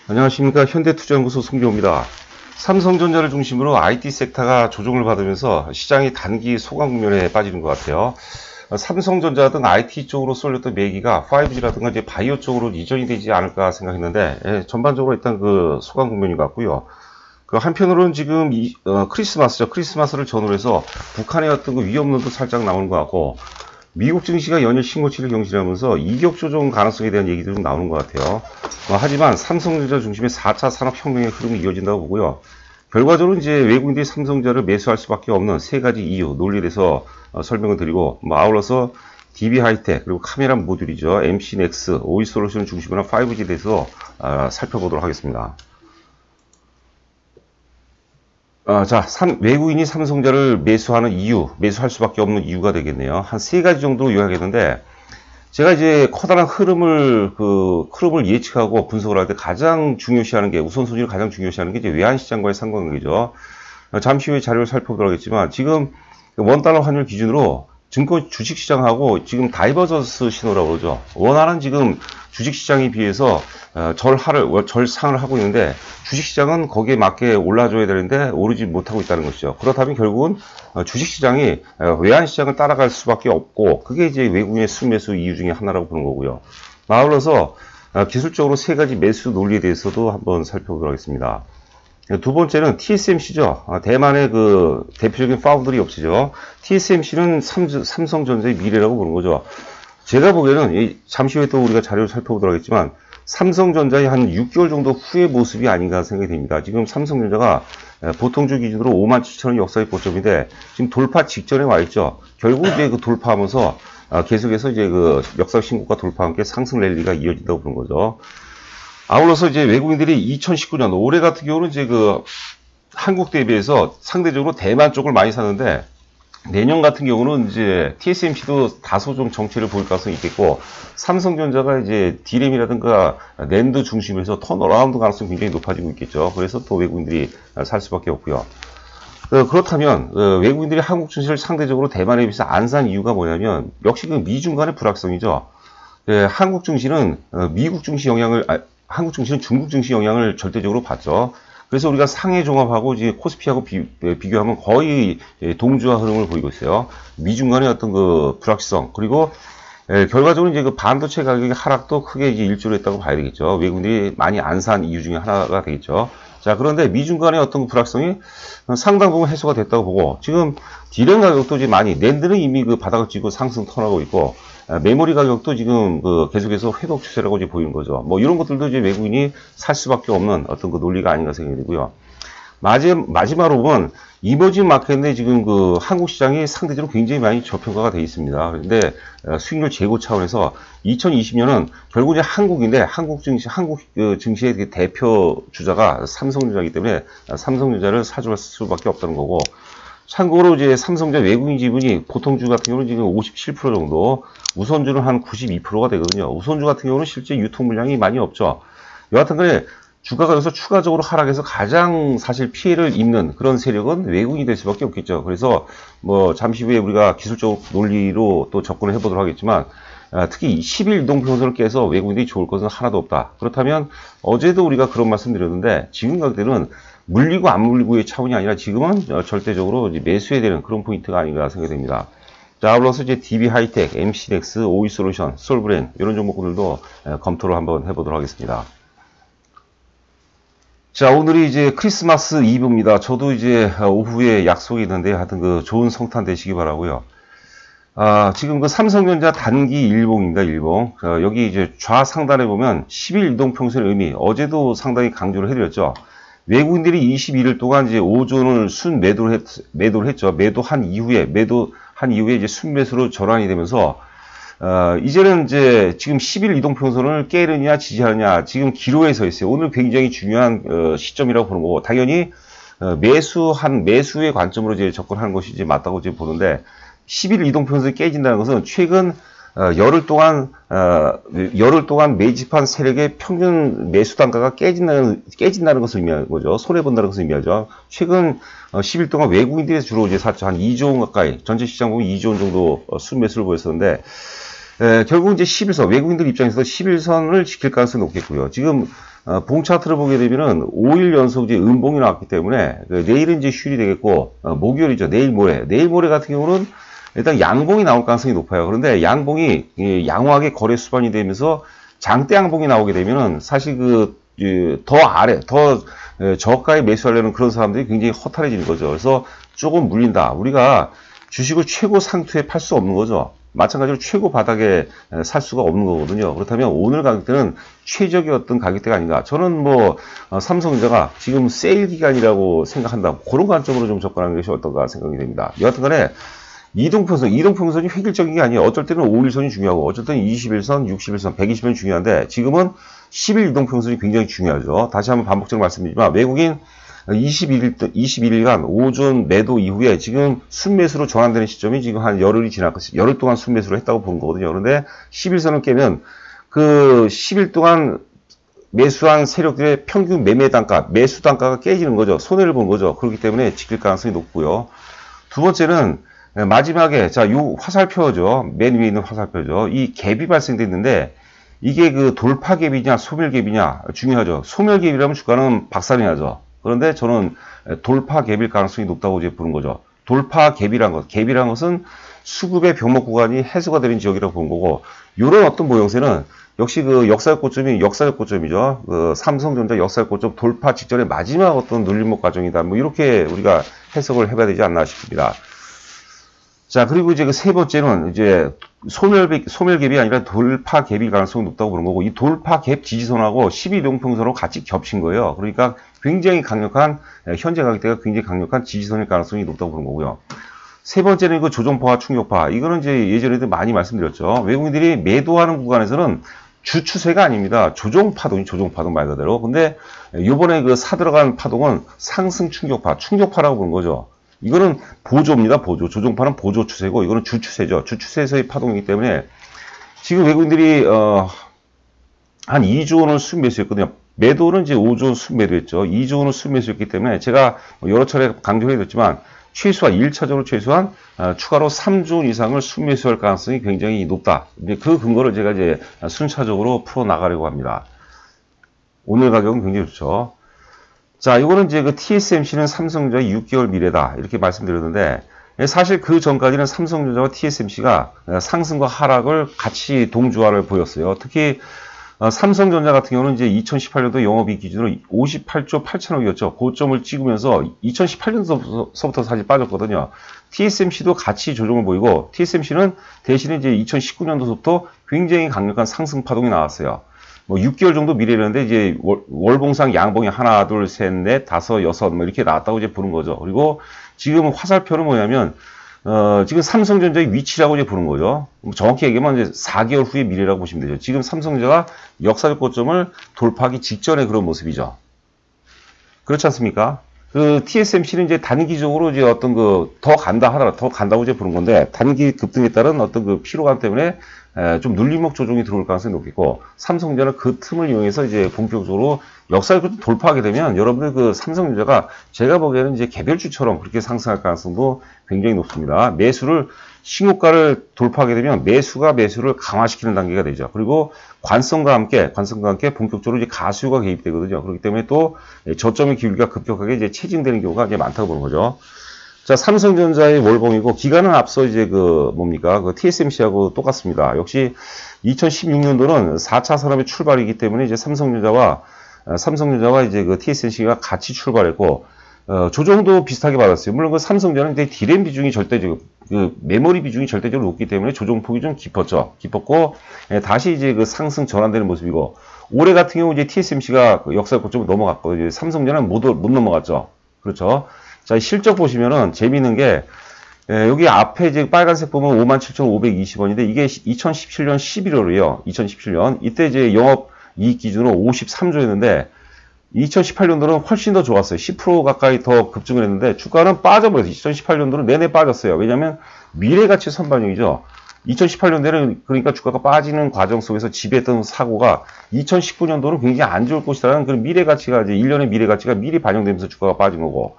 안녕하십니까. 현대투자연구소 송기호입니다. 삼성전자를 중심으로 IT 섹터가 조정을 받으면서 시장이 단기 소강 국면에 빠지는 것 같아요. 삼성전자 등 IT 쪽으로 쏠렸던 매기가 5G라든가 이제 바이오 쪽으로 이전이 되지 않을까 생각했는데, 전반적으로 일단 그 소강 국면인 것 같고요. 그 한편으로는 지금 크리스마스죠. 크리스마스를 전후로 해서 북한의 어떤 그 위협론도 살짝 나오는 것 같고, 미국 증시가 연일 신고치를 경신하면서 이격 조정 가능성에 대한 얘기도 좀 나오는 것 같아요. 하지만 삼성전자 중심의 4차 산업혁명의 흐름이 이어진다고 보고요. 결과적으로 이제 외국인들이 삼성전자를 매수할 수밖에 없는 세 가지 이유, 논리에 대해서 설명을 드리고, 아울러서 DB 하이텍, 그리고 카메라 모듈이죠. MC넥스, 오이솔루션을 중심으로 한 5G에 대해서 살펴보도록 하겠습니다. 외국인이 삼성전자를 매수하는 이유, 매수할 수밖에 없는 이유가 되겠네요. 한 세 가지 정도 요약했는데, 제가 이제 커다란 흐름을 예측하고 분석을 할 때 가장 중요시하는 게, 우선순위를 가장 중요시하는 게 이제 외환시장과의 상관관계죠. 잠시 후에 자료를 살펴보도록 하겠지만, 지금 원달러 환율 기준으로 증권 주식시장하고 지금 다이버전스 신호라고 그러죠. 원화는 지금 주식시장에 비해서 절상을 하고 있는데, 주식시장은 거기에 맞게 올라줘야 되는데 오르지 못하고 있다는 것이죠. 그렇다면 결국은 주식시장이 외환시장을 따라갈 수밖에 없고, 그게 이제 외국인의 순매수 이유 중에 하나라고 보는 거고요. 아울러서 기술적으로 세 가지 매수 논리에 대해서도 한번 살펴보도록 하겠습니다. 두 번째는 TSMC죠. 대만의 그 대표적인 파운드리 업체죠. TSMC는 삼성전자의 미래라고 보는 거죠. 제가 보기에는 잠시 후에 또 우리가 자료를 살펴보도록 하겠지만, 삼성전자의 한 6개월 정도 후의 모습이 아닌가 생각이 됩니다. 지금 삼성전자가 보통주 기준으로 57,000원 역사의 고점인데 지금 돌파 직전에 와 있죠. 결국 이제 그 돌파하면서 계속해서 이제 그 역사 신고가 돌파와 함께 상승 랠리가 이어진다고 보는 거죠. 아울러서 이제 외국인들이 2019년 올해 같은 경우는 이제 그 한국 대비해서 상대적으로 대만 쪽을 많이 사는데, 내년 같은 경우는 이제 TSMC도 다소 좀 정체를 보일 가능성이 있겠고, 삼성전자가 이제 D램이라든가 낸드 중심에서 턴어라운드 가능성이 굉장히 높아지고 있겠죠. 그래서 또 외국인들이 살 수밖에 없고요. 그렇다면 외국인들이 한국 증시를 상대적으로 대만에 비해서 안 산 이유가 뭐냐면, 역시 그 미중 간의 불확성이죠. 한국 증시는 한국 증시는 중국 증시 영향을 절대적으로 받죠. 그래서 우리가 상해 종합하고 이제 코스피하고 비교하면 거의 동주화 흐름을 보이고 있어요. 미중 간의 어떤 그 불확실성, 그리고 결과적으로 이제 그 반도체 가격의 하락도 크게 이제 일조를 했다고 봐야 되겠죠. 외국인들이 많이 안 산 이유 중에 하나가 되겠죠. 자, 그런데 미중 간의 어떤 그 불확성이 상당 부분 해소가 됐다고 보고, 지금 디램 가격도 이제 낸드는 이미 그 바닥을 찍고 상승 턴하고 있고, 메모리 가격도 지금 계속해서 회복 추세라고 이제 보이는 거죠. 뭐 이런 것들도 이제 외국인이 살 수밖에 없는 어떤 그 논리가 아닌가 생각이 되고요. 마지막으로 보면 이머징 마켓에 지금 그 한국 시장이 상대적으로 굉장히 많이 저평가가 되어 있습니다. 그런데 수익률 제고 차원에서 2020년은 결국 이제 한국 증시의 대표 주자가 삼성전자이기 때문에 삼성전자를 사줄 수밖에 없다는 거고, 참고로 이제 삼성전자 외국인 지분이 보통주 같은 경우는 지금 57% 정도, 우선주는 한 92%가 되거든요. 우선주 같은 경우는 실제 유통 물량이 많이 없죠. 여하튼간에 주가가 여기서 추가적으로 하락해서 가장 사실 피해를 입는 그런 세력은 외국인이 될 수밖에 없겠죠. 그래서 뭐 잠시 후에 우리가 기술적 논리로 또 접근을 해보도록 하겠지만, 특히 10일 이동평선을 깨서 외국인들이 좋을 것은 하나도 없다. 그렇다면 어제도 우리가 그런 말씀 드렸는데, 지금 가격대는 물리고 안 물리고의 차원이 아니라 지금은 절대적으로 매수해야 되는 그런 포인트가 아닌가 생각이 됩니다. 자, 아울러서 이제 DB 하이텍, MC넥스, 오이솔루션, 솔브랜 이런 종목들도 검토를 한번 해보도록 하겠습니다. 자, 오늘이 이제 크리스마스 이브입니다. 저도 이제 오후에 약속이 있는데 하여튼 그 좋은 성탄 되시기 바라고요. 지금 그 삼성전자 단기 일봉입니다, 일봉. 여기 이제 좌상단에 보면 10일 이동평선의 의미, 어제도 상당히 강조를 해드렸죠. 외국인들이 21일 동안 이제 5존을 순 매도를 했죠. 매도한 이후에 이제 순매수로 전환이 되면서, 이제는 이제 지금 10일 이동평선을 깨느냐 지지하느냐 지금 기로에 서 있어요. 오늘 굉장히 중요한 시점이라고 보는 거고, 당연히 매수의 관점으로 이제 접근하는 것이 이제 맞다고 이제 보는데, 10일 이동평선이 깨진다는 것은 최근 열흘 동안 매집한 세력의 평균 매수 단가가 깨진다는 것을 의미하는 거죠. 손해본다는 것을 의미하죠. 최근 10일 동안 외국인들이 주로 이제 샀죠. 한 2조 원 가까이, 전체 시장 보면 2조 원 정도 순매수를 보였었는데, 결국 이제 11선, 외국인들 입장에서 11선을 지킬 가능성이 높겠고요. 지금 봉 차트를 보게 되면은 5일 연속 이제 음봉이 나왔기 때문에 내일은 이제 휴일이 되겠고 목요일이죠. 내일 모레 같은 경우는 일단 양봉이 나올 가능성이 높아요. 그런데 양봉이 양호하게 거래 수반이 되면서 장대 양봉이 나오게 되면은 사실 더 아래, 더 저가에 매수하려는 그런 사람들이 굉장히 허탈해지는 거죠. 그래서 조금 물린다. 우리가 주식을 최고 상투에 팔 수 없는 거죠. 마찬가지로 최고 바닥에 살 수가 없는 거거든요. 그렇다면 오늘 가격대는 최적의 어떤 가격대가 아닌가. 저는 삼성전자가 지금 세일 기간이라고 생각한다. 그런 관점으로 좀 접근하는 것이 어떤가 생각이 됩니다. 여하튼 간에 이동평선이 획일적인 게 아니에요. 어쩔 때는 5일선이 중요하고, 어쩔 때는 21선, 61선, 120선이 중요한데, 지금은 10일 이동평선이 굉장히 중요하죠. 다시 한번 반복적으로 말씀드리지만, 외국인 21일간 오전 매도 이후에 지금 순매수로 전환되는 시점이 지금 한 열흘이 지났고, 열흘 동안 순매수를 했다고 보는 거거든요. 그런데 11선을 깨면 그 10일 동안 매수한 세력들의 평균 매매 단가, 매수 단가가 깨지는 거죠. 손해를 보는 거죠. 그렇기 때문에 지킬 가능성이 높고요. 두 번째는 마지막에 요 화살표죠. 맨 위에 있는 화살표죠. 이 갭이 발생됐는데 이게 돌파 갭이냐 소멸 갭이냐 중요하죠. 소멸 갭이라면 주가는 박살이 나죠. 그런데 저는 돌파 갭일 가능성이 높다고 이제 보는 거죠. 돌파 갭이란 것은 수급의 병목 구간이 해소가 되는 지역이라고 보는 거고, 이런 어떤 모형새는 역시 역사적 고점이죠. 삼성전자 역사적 고점 돌파 직전의 마지막 어떤 눌림목 과정이다. 이렇게 우리가 해석을 해봐야 되지 않나 싶습니다. 자, 그리고 이제 세 번째는 이제 소멸 갭이 아니라 돌파 갭일 가능성이 높다고 그런 거고, 이 돌파 갭 지지선하고 12동평선하고 같이 겹친 거예요. 그러니까 굉장히 강력한, 현재 가격대가 굉장히 강력한 지지선일 가능성이 높다고 그런 거고요. 세 번째는 조정파와 충격파. 이거는 이제 예전에도 많이 말씀드렸죠. 외국인들이 매도하는 구간에서는 주추세가 아닙니다. 조정파동 말 그대로. 근데 요번에 사들어간 파동은 상승 충격파라고 보는 거죠. 이거는 보조입니다. 조정파는 보조 추세고, 이거는 주추세죠. 주추세에서의 파동이기 때문에 지금 외국인들이 한 2조 원을 순매수했거든요. 매도는 이제 5조 원 순매도했죠. 2조 원을 순매수했기 때문에 제가 여러 차례 강조를 해드렸지만 최소한 1차적으로 추가로 3조 원 이상을 순매수할 가능성이 굉장히 높다. 이제 그 근거를 제가 이제 순차적으로 풀어나가려고 합니다. 오늘 가격은 굉장히 좋죠. 자, 이거는 이제 TSMC는 삼성전자의 6개월 미래다. 이렇게 말씀드렸는데, 사실 그 전까지는 삼성전자와 TSMC가 상승과 하락을 같이 동조화를 보였어요. 특히, 삼성전자 같은 경우는 이제 2018년도 영업이익 기준으로 58조 8천억이었죠. 고점을 찍으면서 2018년도서부터 사실 빠졌거든요. TSMC도 같이 조정을 보이고, TSMC는 대신에 이제 2019년도부터 굉장히 강력한 상승 파동이 나왔어요. 6개월 정도 미래였는데 이제 월봉상 양봉이 하나, 둘, 셋, 넷, 다섯, 여섯 이렇게 나왔다고 이제 보는 거죠. 그리고 지금 화살표는 뭐냐면 지금 삼성전자의 위치라고 이제 보는 거죠. 정확히 얘기하면 이제 4개월 후의 미래라고 보시면 되죠. 지금 삼성전자가 역사적 고점을 돌파하기 직전의 그런 모습이죠. 그렇지 않습니까? TSMC는 이제 단기적으로 이제 어떤 더 간다고 이제 보는 건데, 단기 급등에 따른 어떤 피로감 때문에 좀 눌림목 조정이 들어올 가능성이 높겠고, 삼성전자는 그 틈을 이용해서 이제 본격적으로 역사를 돌파하게 되면 여러분들 삼성전자가 제가 보기에는 이제 개별주처럼 그렇게 상승할 가능성도 굉장히 높습니다. 매수를 신고가를 돌파하게 되면 매수가 매수를 강화시키는 단계가 되죠. 그리고 관성과 함께 본격적으로 이제 가수요가 개입되거든요. 그렇기 때문에 또 저점의 기울기가 급격하게 이제 체증되는 경우가 이제 많다고 보는 거죠. 자, 삼성전자의 월봉이고, 기간은 앞서 이제 TSMC하고 똑같습니다. 역시 2016년도는 4차 산업의 출발이기 때문에 이제 삼성전자와 이제 TSMC가 같이 출발했고, 조정도 비슷하게 받았어요. 물론 삼성전자는 이제 디램 비중이 절대적으로, 메모리 비중이 절대적으로 높기 때문에 조정폭이 좀 깊었고, 다시 이제 상승 전환되는 모습이고, 올해 같은 경우 이제 TSMC가 역사 고점을 넘어갔고, 이제 삼성전자는 못 넘어갔죠. 그렇죠. 자, 실적 보시면은 재미있는 게, 여기 앞에 이제 빨간색 보면 57,520원인데, 이게 2017년 11월이에요. 2017년. 이때 이제 영업 이익 기준으로 53조였는데, 2018년도는 훨씬 더 좋았어요. 10% 가까이 더 급증을 했는데, 주가는 빠져버렸어요. 2018년도는 내내 빠졌어요. 왜냐면 미래가치 선반영이죠. 2018년도에는 그러니까 주가가 빠지는 과정 속에서 지배했던 사고가 2019년도는 굉장히 안 좋을 것이라는 그런 미래가치가 이제 1년의 미래가치가 미리 반영되면서 주가가 빠진 거고,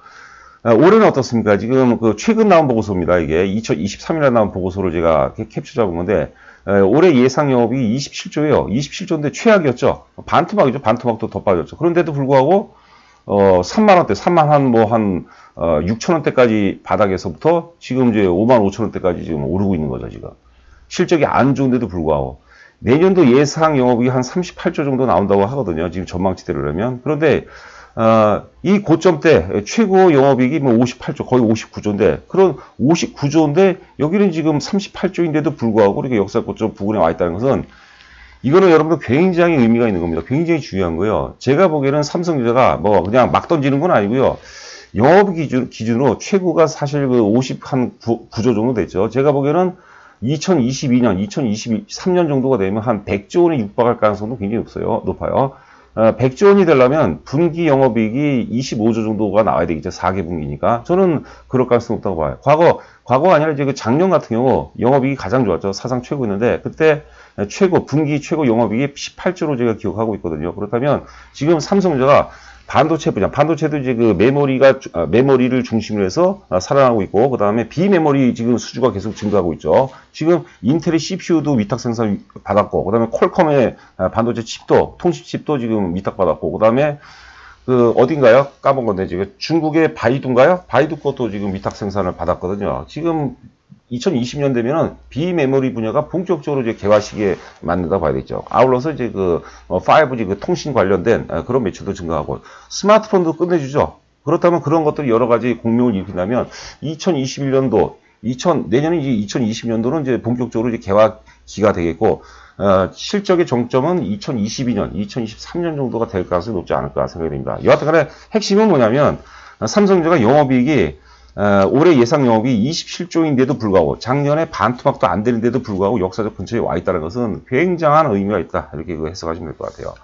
올해는 어떻습니까? 지금 최근 나온 보고서입니다. 이게 2023년에 나온 보고서를 제가 캡처 잡은 건데, 올해 예상 영업이익이 27조예요. 27조인데 최악이었죠. 반토막이죠. 반토막도 더 빠졌죠. 그런데도 불구하고 3만 원대, 3만 한 6천 원대까지 바닥에서부터 지금 이제 5만 5천 원대까지 지금 오르고 있는 거죠, 지금. 실적이 안 좋은데도 불구하고. 내년도 예상 영업이익이 한 38조 정도 나온다고 하거든요. 지금 전망치대로라면. 그런데 이 고점 때 최고 영업이익이 뭐 58조, 거의 59조인데, 그런 59조인데, 여기는 지금 38조인데도 불구하고 이렇게 역사 고점 부근에 와 있다는 것은, 이거는 여러분들 굉장히 의미가 있는 겁니다. 굉장히 중요한 거예요. 제가 보기에는 삼성전자가 뭐 그냥 막 던지는 건 아니고요. 영업 기준으로 최고가 사실 그 59조 정도 됐죠. 제가 보기에는 2022년, 2023년 정도가 되면 한 100조 원에 육박할 가능성도 굉장히 높아요. 100조 원이 되려면 분기 영업이익이 25조 정도가 나와야 되겠죠. 4개 분기니까. 저는 그럴 가능성이 높다고 봐요. 과거가 아니라 이제 그 작년 같은 경우 영업이익이 가장 좋았죠. 사상 최고였는데 그때 분기 최고 영업이익이 18조로 제가 기억하고 있거든요. 그렇다면 지금 삼성전자가 반도체 분야, 반도체도 이제 그 메모리를 중심으로 해서 살아나고 있고, 그 다음에 비메모리 지금 수주가 계속 증가하고 있죠. 지금 인텔의 CPU도 위탁 생산 받았고, 그 다음에 퀄컴의 반도체 칩도, 통신 칩도 지금 위탁 받았고, 그 다음에 어딘가요? 까먹은 건데, 지금 중국의 바이두인가요? 바이두 것도 지금 위탁 생산을 받았거든요. 지금 2020년 되면은 비메모리 분야가 본격적으로 이제 개화 시기에 맞는다 봐야 되죠. 아울러서 이제 5G 통신 관련된 그런 매출도 증가하고 스마트폰도 끝내주죠. 그렇다면 그런 것들이 여러 가지 공명을 일으킨다면 2021년도, 내년에 이제 2020년도는 이제 본격적으로 이제 개화기가 되겠고, 실적의 정점은 2022년, 2023년 정도가 될 가능성이 높지 않을까 생각이 됩니다. 여하튼 간에 핵심은 뭐냐면, 삼성전자가 영업이익이 올해 예상 영업이 27조인데도 불구하고 작년에 반토막도 안 되는데도 불구하고 역사적 근처에 와 있다는 것은 굉장한 의미가 있다. 이렇게 해석하시면 될 것 같아요.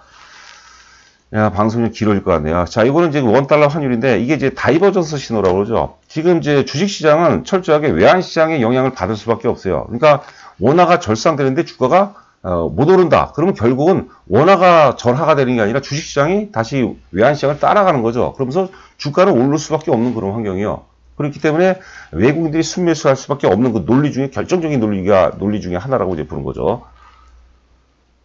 야, 방송이 길어질 것 같네요. 자, 이거는 이제 원달러 환율인데 이게 이제 다이버전스 신호라고 그러죠. 지금 이제 주식시장은 철저하게 외환시장의 영향을 받을 수밖에 없어요. 그러니까 원화가 절상되는데 주가가 못 오른다. 그러면 결국은 원화가 절하가 되는 게 아니라 주식시장이 다시 외환시장을 따라가는 거죠. 그러면서 주가는 오를 수밖에 없는 그런 환경이요. 그렇기 때문에 외국인들이 순매수할 수밖에 없는 그 논리 중에 결정적인 논리 중에 하나라고 이제 보는 거죠.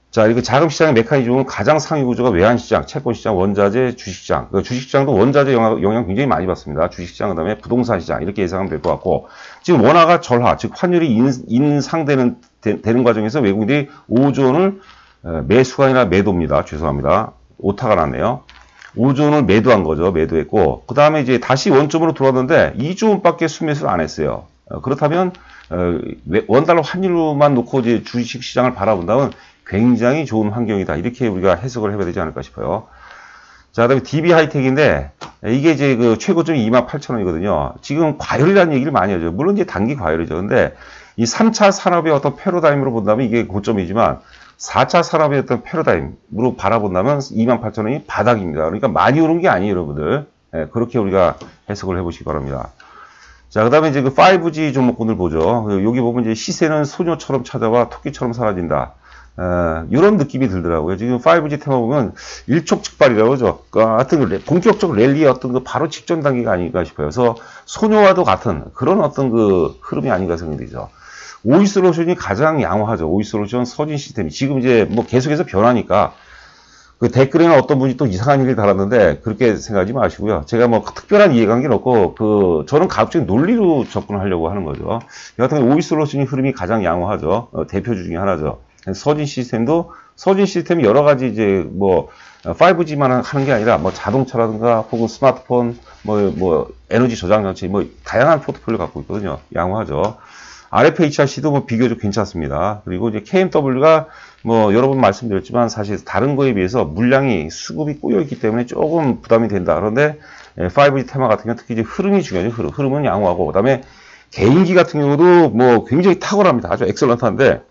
자, 이거 자금시장의 메커니즘은 가장 상위 구조가 외환시장, 채권시장, 원자재, 주식시장. 주식시장도 원자재 영향 굉장히 많이 받습니다. 주식시장, 그 다음에 부동산시장 이렇게 예상하면 될 것 같고, 지금 원화가 절하, 즉 환율이 인상되는 과정에서 외국인들이 5조 원을 매수가 아니라 매도입니다. 죄송합니다. 오타가 났네요. 5조 원을 매도한 거죠. 매도했고, 그 다음에 이제 다시 원점으로 들어왔는데 2조 원밖에 순매수를 안 했어요. 그렇다면 원달러 환율로만 놓고 이제 주식 시장을 바라본다면 굉장히 좋은 환경이다. 이렇게 우리가 해석을 해봐야 되지 않을까 싶어요. 자, 그 다음에 DB 하이텍인데 이게 이제 그 최고점이 28,000원이거든요. 지금 과열이라는 얘기를 많이 하죠. 물론 이제 단기 과열이죠. 근데 이 3차 산업의 어떤 패러다임으로 본다면 이게 고점이지만 4차 산업의 어떤 패러다임으로 바라본다면 28,000원이 바닥입니다. 그러니까 많이 오른 게 아니에요, 여러분들. 그렇게 우리가 해석을 해보시기 바랍니다. 자, 그 다음에 이제 그 5G 종목군을 보죠. 여기 보면 이제 시세는 소녀처럼 찾아와 토끼처럼 사라진다. 이런 느낌이 들더라고요. 지금 5G 테마 보면 일촉즉발이라고 하죠. 하여튼 본격적 랠리의 어떤 그 바로 직전 단계가 아닌가 싶어요. 그래서 소녀와도 같은 그런 어떤 그 흐름이 아닌가 생각되죠. 오이솔루션이 가장 양호하죠. 오이솔루션 서진 시스템이. 지금 이제 뭐 계속해서 변하니까 그 댓글에는 어떤 분이 또 이상한 얘기를 달았는데 그렇게 생각하지 마시고요. 제가 뭐 특별한 이해관계는 없고 저는 가급적 논리로 접근하려고 하는 거죠. 여하튼 오이솔루션의 흐름이 가장 양호하죠. 대표주 중에 하나죠. 서진 시스템이 여러 가지 이제 뭐 5G만 하는 게 아니라 뭐 자동차라든가 혹은 스마트폰 뭐 에너지 저장 장치 뭐 다양한 포트폴리오 갖고 있거든요. 양호하죠. RFHRC도 뭐 비교적 괜찮습니다. 그리고 이제 KMW가 뭐 여러 번 말씀드렸지만 사실 다른 거에 비해서 물량이 수급이 꼬여있기 때문에 조금 부담이 된다. 그런데 5G 테마 같은 경우는 특히 이제 흐름이 중요하죠. 흐름은 양호하고, 그 다음에 개인기 같은 경우도 뭐 굉장히 탁월합니다. 아주 엑셀런트한데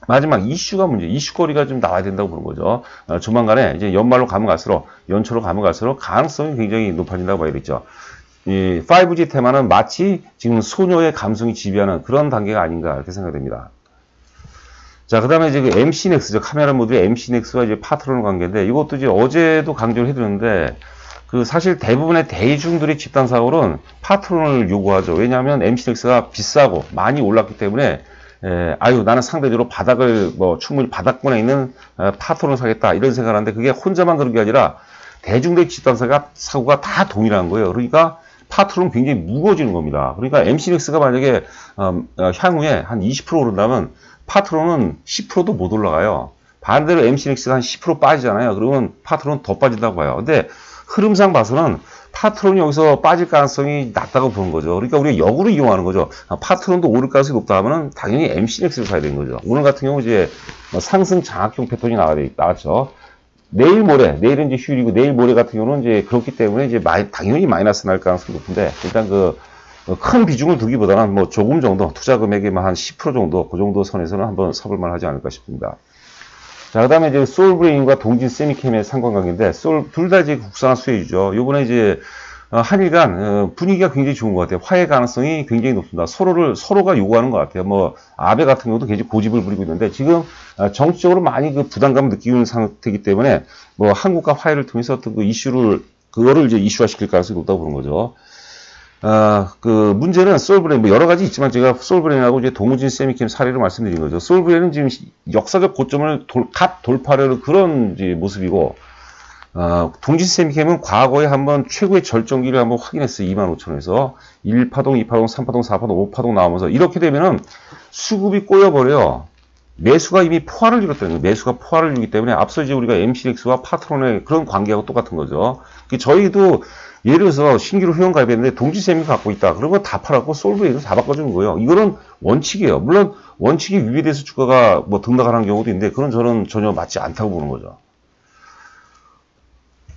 마지막 이슈거리가 좀 나와야 된다고 보는 거죠. 조만간에 이제 연초로 가면 갈수록 가능성이 굉장히 높아진다고 봐야겠죠. 이 5G 테마는 마치 지금 소녀의 감성이 지배하는 그런 단계가 아닌가 이렇게 생각됩니다. 자, 그 다음에 이제 그 MC넥스죠. 카메라 모듈의 MC넥스와 이제 파트너로 관계인데 이것도 이제 어제도 강조를 해드렸는데 그 사실 대부분의 대중들의 집단 사고는 파트너를 요구하죠. 왜냐하면 MC넥스가 비싸고 많이 올랐기 때문에 아유, 나는 상대적으로 바닥을, 충분히 바닥권에 있는 파트론을 사겠다. 이런 생각을 하는데 그게 혼자만 그런 게 아니라 대중적 집단사가 사고가 다 동일한 거예요. 그러니까 파트론은 굉장히 무거워지는 겁니다. 그러니까 MCNX가 만약에, 향후에 한 20% 오른다면 파트론은 10%도 못 올라가요. 반대로 MCNX가 한 10% 빠지잖아요. 그러면 파트론은 더 빠진다고 봐요. 근데 흐름상 봐서는 파트론이 여기서 빠질 가능성이 낮다고 보는 거죠. 그러니까 우리가 역으로 이용하는 거죠. 파트론도 오를 가능성이 높다 하면은 당연히 MCNX를 사야 되는 거죠. 오늘 같은 경우 이제 상승 장악형 패턴이 나왔죠. 내일 모레, 내일은 이제 휴일이고 내일 모레 같은 경우는 이제 그렇기 때문에 이제 당연히 마이너스 날 가능성이 높은데 일단 큰 비중을 두기보다는 조금 정도 투자 금액의 한 10% 정도 그 정도 선에서는 한번 사볼만 하지 않을까 싶습니다. 자, 그 다음에 이제 솔브레인과 동진 세미캠의 상관관계인데, 둘 다 이제 국산화 수혜주죠. 요번에 이제, 한일 간, 분위기가 굉장히 좋은 것 같아요. 화해 가능성이 굉장히 높습니다. 서로가 요구하는 것 같아요. 아베 같은 경우도 굉장히 고집을 부리고 있는데, 지금, 정치적으로 많이 부담감을 느끼고 있는 상태이기 때문에, 한국과 화해를 통해서 어떤 그거를 이제 이슈화 시킬 가능성이 높다고 보는 거죠. 문제는 솔브레인, 여러 가지 있지만 제가 솔브레인하고 이제 동진 세미캠 사례를 말씀드린 거죠. 솔브레인은 지금 역사적 고점을 갓 돌파하려는 그런 이제 모습이고, 동진 세미캠은 과거에 한번 최고의 절정기를 한번 확인했어요. 25,000원에서. 1파동, 2파동, 3파동, 4파동, 5파동 나오면서. 이렇게 되면은 수급이 꼬여버려요. 매수가 이미 포화를 이뤘다는 거예요. 매수가 포화를 이루기 때문에 앞서 이제 우리가 MCX와 파트론의 그런 관계하고 똑같은 거죠. 저희도 예를 들어서 신규로 회원 가입했는데 동지세미가 갖고 있다. 그러면 다 팔았고 솔브레인을 다 바꿔주는 거예요. 이거는 원칙이에요. 물론 원칙이 위배돼서 주가가 등락하는 경우도 있는데 그건 저는 전혀 맞지 않다고 보는 거죠.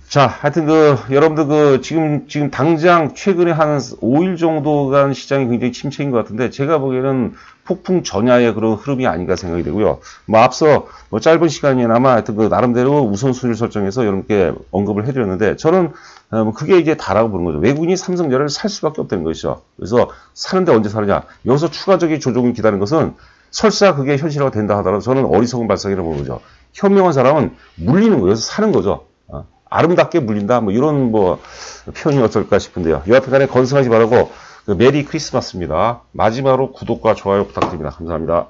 자, 하여튼 여러분들 지금 당장 최근에 한 5일 정도간 시장이 굉장히 침체인 것 같은데 제가 보기에는 폭풍 전야의 그런 흐름이 아닌가 생각이 되고요. 앞서 짧은 시간이나마 하여튼 나름대로 우선순위를 설정해서 여러분께 언급을 해드렸는데 저는 그게 이제 다라고 보는 거죠. 외국인이 삼성전자를 살 수밖에 없다는 것이죠. 그래서 사는데 언제 사느냐. 여기서 추가적인 조정을 기다리는 것은 설사 그게 현실화가 된다 하더라도 저는 어리석은 발상이라고 보는 거죠. 현명한 사람은 물리는 거예요. 여기서 사는 거죠. 아름답게 물린다. 이런 표현이 어떨까 싶은데요. 여하튼 간에 건승하시 바라고 메리 크리스마스입니다. 마지막으로 구독과 좋아요 부탁드립니다. 감사합니다.